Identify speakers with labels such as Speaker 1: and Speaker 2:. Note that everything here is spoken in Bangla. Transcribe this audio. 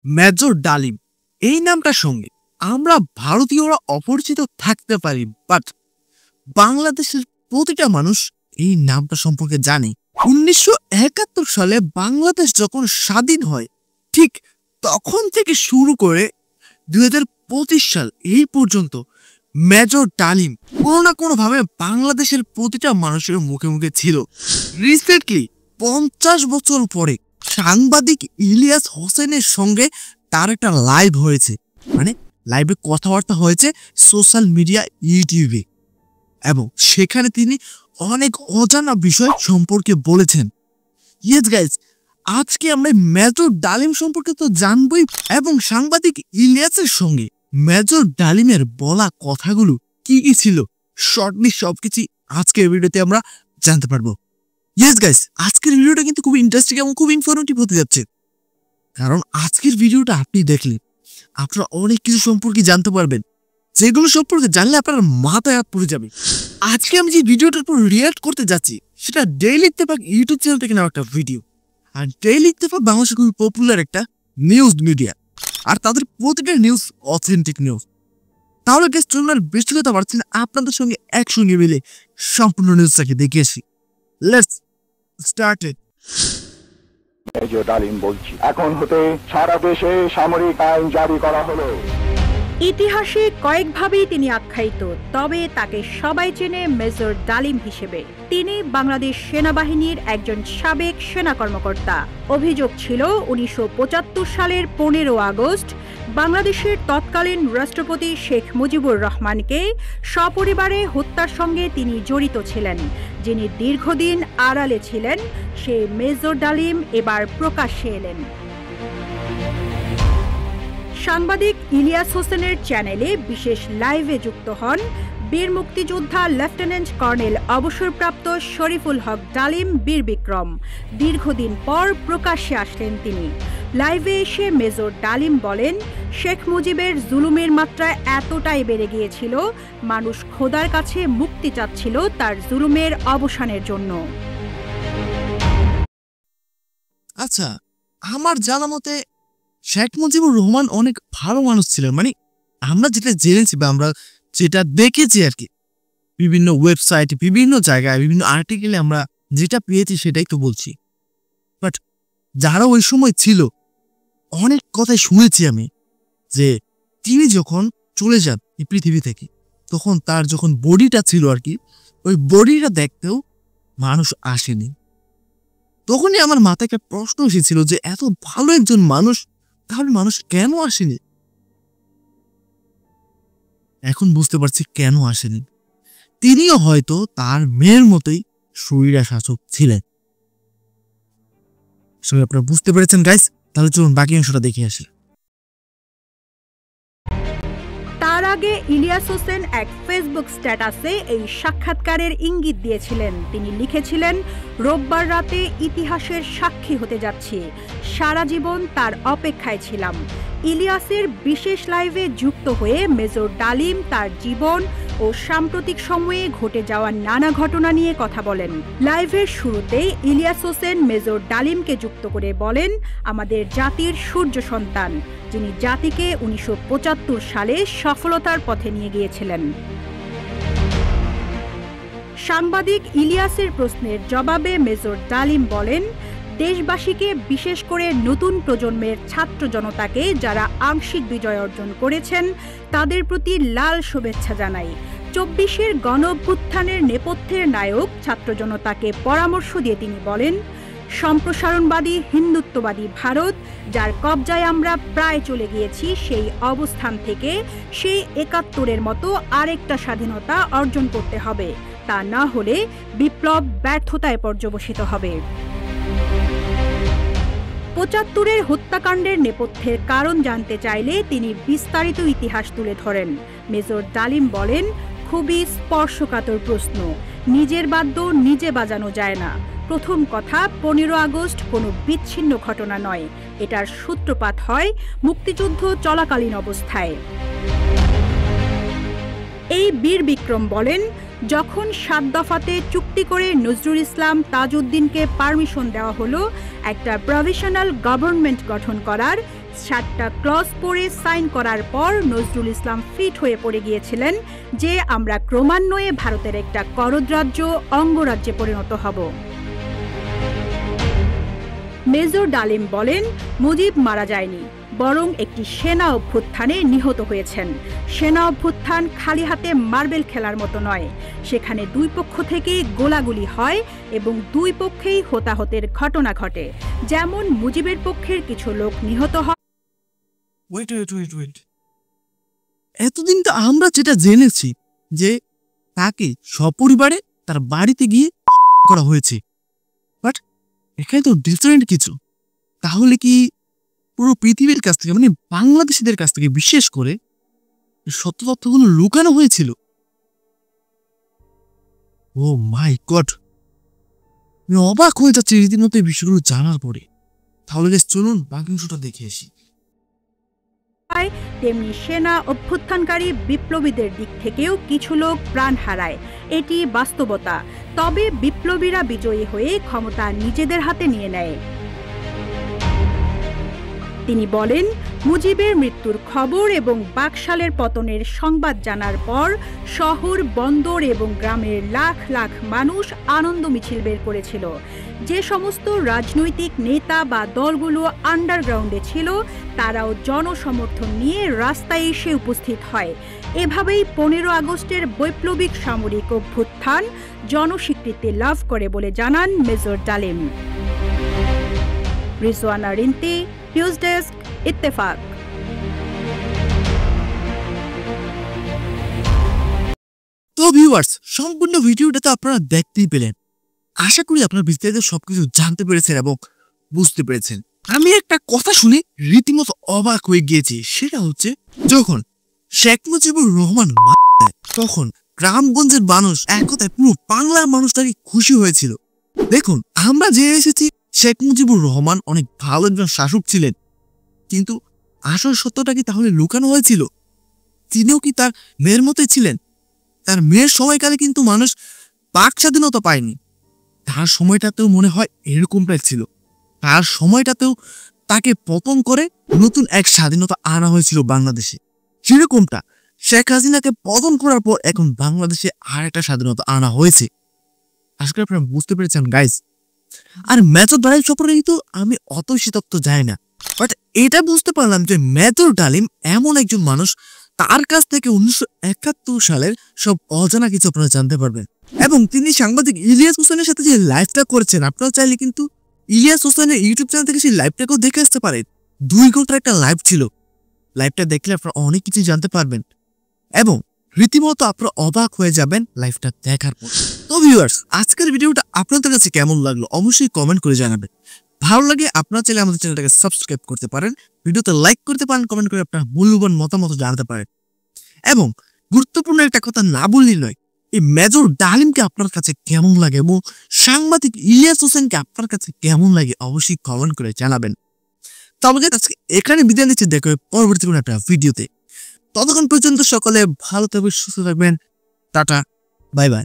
Speaker 1: মেজর ডালিম এই নামটার সঙ্গে আমরা ভারতীয়রা অপরিচিত থাকতে পারি, বাট বাংলাদেশের প্রতিটা মানুষ এই নামটা সম্পর্কে জানে। 1971 সালে বাংলাদেশ যখন স্বাধীন হয়, ঠিক তখন থেকে শুরু করে 2025 সাল এই পর্যন্ত মেজর ডালিম কোনো না কোনোভাবে বাংলাদেশের প্রতিটা মানুষের মুখে মুখে ছিল। রিসেন্টলি 50 বছর পরে সাংবাদিক ইলিয়াস হোসেনের সঙ্গে তার একটা লাইভ হয়েছে, মানে লাইভে কথাবার্তা হয়েছে সোশ্যাল মিডিয়া ইউটিউবে, এবং সেখানে তিনি অনেক অজানা বিষয় সম্পর্কে বলেছেন। ইয়েস গাইজ, আজকে আমরা মেজর ডালিম সম্পর্কে তো জানবই, এবং সাংবাদিক ইলিয়াসের সঙ্গে মেজর ডালিমের বলা কথাগুলো কি কি ছিল শর্টলি সবকিছু আজকের ভিডিওতে আমরা জানতে পারবো। ইয়েস গাইজ, আজকের ভিডিওটা কিন্তু খুব ইন্টারেস্টিং এবং খুব ইনফরমেটিভ হতে যাচ্ছে, কারণ আজকের ভিডিওটা আপনি দেখলে আপনারা অনেক কিছু সম্পর্কে জানতে পারবেন, যেগুলো সম্পর্কে জানলে আপনার মাথায় হাত পড়ে যাবে। আজকে আমি যে ভিডিওটার উপর রিয়াক্ট করতে যাচ্ছি সেটা ডেইলি ইত্তেফাক ইউটিউব চ্যানেল থেকে নেওয়া একটা ভিডিও। আর ডেইলি ইত্তেফাক বাংলাদেশের খুবই পপুলার একটা নিউজ মিডিয়া, আর তাদের প্রতিটা নিউজ অথেন্টিক নিউজ। তাহলে গেস চলুন আর বেশি কথা পারছি না, আপনাদের সঙ্গে একসঙ্গে মিলে সম্পূর্ণ নিউজটাকে দেখে আসি। Let's start it.
Speaker 2: মেজর ডালিম বলছি, এখন হতে সারা দেশে সামরিক আইন জারি করা হলো।
Speaker 3: ইতিহাসে কয়েকভাবেই তিনি আখ্যায়িত, তবে তাকে সবাই চেনে মেজর ডালিম হিসেবে। তিনি বাংলাদেশ সেনাবাহিনীর একজন সাবেক সেনা কর্মকর্তা। অভিযোগ ছিল 1975 সালের 15 আগস্ট বাংলাদেশের তৎকালীন রাষ্ট্রপতি শেখ মুজিবুর রহমানকে সপরিবারে হত্যার সঙ্গে তিনি জড়িত ছিলেন। যিনি দীর্ঘদিন আড়ালে ছিলেন, সেই মেজর ডালিম এবার প্রকাশ্যে এলেন। সাংবাদিক ইলিয়াস হোসেনের চ্যানেলে বিশেষ লাইভে যুক্ত হন বীর মুক্তিযোদ্ধা লেফটেন্যান্ট কর্নেল অবসরপ্রাপ্ত শরীফুল হক ডালিম বীর বিক্রম। দীর্ঘদিন পর প্রকাশ্যে আসলেন তিনি। লাইভে এসে মেজর ডালিম বলেন, শেখ মুজিবের জুলুমের মাত্রা এতটাই বেড়ে গিয়েছিল, মানুষ খোদার কাছে মুক্তি চাচ্ছিল তার জুলুমের অবসানের জন্য।
Speaker 1: আচ্ছা, আমার জানা মতে শেখ মুজিবুর রহমান অনেক ভালো মানুষ ছিলেন, মানে আমরা যেটা জেনেছি বা আমরা যেটা দেখেছি আর কি, বিভিন্ন ওয়েবসাইট, বিভিন্ন জায়গায়, বিভিন্ন আর্টিকেলে আমরা যেটা পেয়েছি সেটাই তো বলছি। বাট যারা ওই সময় ছিল, অনেক কথাই শুনেছি আমি, যে তিনি যখন চলে যান এই পৃথিবী থেকে, তখন তার যখন বডিটা ছিল আর কি, ওই বডিটা দেখতেও মানুষ আসেনি। তখনই আমার মাথায় একটা প্রশ্ন এসেছিল যে এত ভালো একজন মানুষ, তাহলে মানুষ কেন আসেনি? এখন বুঝতে পারছি কেন আসেনি। তিনিও হয়তো তার মেয়ের মতোই স্বৈরা শাসক ছিলেন। সবাই আপনারা বুঝতে পেরেছেন গাইস, তাহলে চলুন বাকি অংশটা দেখে আসি।
Speaker 3: তার আগে ইলিয়াস হোসেন এক ফেসবুক স্ট্যাটাসে এই সাক্ষাৎকারের ইঙ্গিত দিয়েছিলেন। তিনি লিখেছিলেন, রোববার রাতে ইতিহাসের সাক্ষী হতে যাচ্ছি, সারা জীবন তার অপেক্ষায় ছিলাম। ইলিয়াসের বিশেষ লাইভে যুক্ত হয়ে মেজর ডালিম তার জীবন ও সাম্প্রতিক সময়ে ঘটে যাওয়া নানা ঘটনা নিয়ে কথা বলেন। লাইভের শুরুতেই ইলিয়াস হোসেন মেজর ডালিমকে যুক্ত করে বলেন, আমাদের জাতির সূর্য সন্তান, যিনি জাতিকে 1975 সালে সফলতার পথে নিয়ে গিয়েছিলেন। সাংবাদিক ইলিয়াসের প্রশ্নের জবাবে মেজর ডালিম বলেন, দেশবাসীকে, বিশেষ করে নতুন প্রজন্মের ছাত্র জনতাকে যারা আংশিক বিজয় অর্জন করেছেন, তাদের প্রতি লাল শুভেচ্ছা জানাই। 24-এর গণঅভ্যুত্থানের নেপথ্যের নায়ক ছাত্র জনতাকে পরামর্শ দিয়ে তিনি বলেন, সম্প্রসারণবাদী হিন্দুত্ববাদী ভারত, যার কবজায় আমরা প্রায় চলে গিয়েছি, সেই অবস্থান থেকে সেই 71-এর মতো আরেকটা স্বাধীনতা অর্জন করতে হবে। তা না হলে বিপ্লব ব্যর্থতায় পর্যবসিত হবে। 75-এর হত্যাকাণ্ডের নেপথ্যের কারণ জানতে চাইলে তিনি বিস্তারিত ইতিহাস তুলে ধরেন। মেজর ডালিম বলেন, খুবই স্পর্শকাতর প্রশ্ন, নিজের বাদ্য নিজে বাজানো যায় না। প্রথম কথা, 15 আগস্ট কোনো বিচ্ছিন্ন ঘটনা নয়, এটার সূত্রপাত হয় মুক্তিযুদ্ধ চলাকালীন অবস্থায়। এই বীর বিক্রম বলেন, যখন 7 দফাতে চুক্তি করে নজরুল ইসলাম তাজউদ্দিনকে পারমিশন দেওয়া হলো একটা প্রভিশনাল গভর্নমেন্ট গঠন করার, 7টা ক্লজ পড়ে সাইন করার পর নজরুল ইসলাম ফিট হয়ে পড়ে গিয়েছিলেন যে আমরা ক্রমান্বয়ে ভারতের একটা করদরাজ্য অঙ্গরাজ্যে পরিণত হব। মেজর ডালিম বলেন, মুজিব মারা যায়নি, বরং একটি সেনা অভ্যুত্থানে নিহত হয়েছেন। সেনা অভ্যুত্থান খালি হাতে মার্বেল খেলার মতো নয়, সেখানে দুই পক্ষ থেকে গোলাগুলি হয় এবং দুই পক্ষেই হতাহতের ঘটনা ঘটে। যেমন মুজিবের পক্ষের কিছু লোক নিহত হয়।
Speaker 1: এতদিন তো আমরা যেটা জেনেছি যে তাকে সপরিবারে তার বাড়িতে গিয়ে করা হয়েছে, বাট এখানে তো ডিফারেন্ট কিছু। তাহলে কি পুরো পৃথিবীর কাছ থেকে, মানে বাংলাদেশিদের কাছ থেকে বিশেষ করে সত্য তথ্যগুলো লুকানো হয়েছিল? ও মাই গড, আমি অবাক হয়ে যাচ্ছি রীতিমতো এই বিষয়গুলো জানার পরে। তাহলে চলুন বাকি অংশটা দেখে আসি।
Speaker 3: তেমনি সেনা অভ্যুত্থানকারী বিপ্লবীদের দিক থেকেও কিছু লোক প্রাণ হারায়, এটি বাস্তবতা। তবে বিপ্লবীরা বিজয়ী হয়ে ক্ষমতা নিজেদের হাতে নিয়ে নেয়। তিনি বলেন, মুজিবের মৃত্যুর খবর এবং বাকশালের পতনের সংবাদ জানার পর শহর, বন্দর এবং গ্রামের লাখ লাখ মানুষ আনন্দ মিছিল বের করেছিল। যে সমস্ত রাজনৈতিক নেতা বা দলগুলো আন্ডারগ্রাউন্ডে ছিল তারাও জনসমর্থন নিয়ে রাস্তায় এসে উপস্থিত হয়। এভাবেই 15 আগস্টের বৈপ্লবিক সামরিক অভ্যুত্থান জনস্বীকৃতি লাভ করে বলে জানান মেজর ডালিম। Rizwana Rinti, news desk, Ittefaq.
Speaker 1: তো ভিউয়ার্স, সম্পূর্ণ ভিডিওটা তো আপনারা দেখতেই পেলেন। আশা করি আপনারা বিস্তারিত সবকিছু জানতে পেরেছেন এবং বুঝতে পেরেছেন। আমি একটা কথা শুনে রীতিমতো অবাক হয়ে গিয়েছি। সেটা হচ্ছে, যখন শেখ মুজিবুর রহমান মারা যায়, তখন গ্রামগঞ্জের মানুষ এক কথায় পুরো বাংলার মানুষ তাকে খুশি হয়েছিল। দেখুন, আমরা জেনে এসেছি শেখ মুজিবুর রহমান অনেক ভালো একজন শাসক ছিলেন, কিন্তু আসল সত্যটা কি তাহলে লুকানো হয়েছিল? তিনিও কি তার মেয়ের মতোই ছিলেন? তার মেয়ের সময়কালে কিন্তু মানুষ বাক স্বাধীনতা পায়নি। তার সময়টাতেও মনে হয় এরকমটাই ছিল। তার সময়টাতেও তাকে পতন করে নতুন এক স্বাধীনতা আনা হয়েছিল বাংলাদেশে। যেরকমটা শেখ হাসিনাকে পতন করার পর এখন বাংলাদেশে আর একটা স্বাধীনতা আনা হয়েছে। আশা করি আপনারা বুঝতে পেরেছেন গাইজ। আর মেজর ডালিম সম্পর্কে কিন্তু আমি অত তথ্য জানি না, বাট এটা বুঝতে পারলাম যে মেজর ডালিম এমন একজন মানুষ, তার কাছ থেকে 1971 সালের সব অজানা কিছু আপনারা জানতে পারবেন। এবং তিনি সাংবাদিক ইলিয়াস হোসেনের সাথে যে লাইভটা করেছেন, আপনারা চাইলে কিন্তু ইলিয়াস হোসেনের ইউটিউব চ্যানেল থেকে সেই লাইভটাকেও দেখে আসতে পারেন। 2 ঘন্টার একটা লাইভ ছিল। লাইভটা দেখলে আপনারা অনেক কিছু জানতে পারবেন এবং রীতিমতো আপনারা অবাক হয়ে যাবেন লাইভটা দেখার পর। তো ভিউয়ার্স, আজকের ভিডিওটা আপনাদের কাছে কেমন লাগলো অবশ্যই কমেন্ট করে জানাবেন। ভালো লাগে আপনারা চাইলে আমাদের চ্যানেলটাকে সাবস্ক্রাইব করতে পারেন, ভিডিওতে লাইক করতে পারেন, কমেন্ট করে আপনার মূল্যবান মতামত জানাতে পারেন। এবং গুরুত্বপূর্ণ একটা কথা না বললেই নয়, এই মেজর ডালিমকে আপনার কাছে কেমন লাগে এবং সাংবাদিক ইলিয়াস হোসেনকে আপনার কাছে কেমন লাগে অবশ্যই কমেন্ট করে জানাবেন। তবে আজকে এখানে বিদায় নিচ্ছি, দেখা হবে পরবর্তী কোনো একটা ভিডিওতে। ততক্ষণ পর্যন্ত সকলে ভালো থাকবেন, সুস্থ থাকবেন। Tata, bye bye.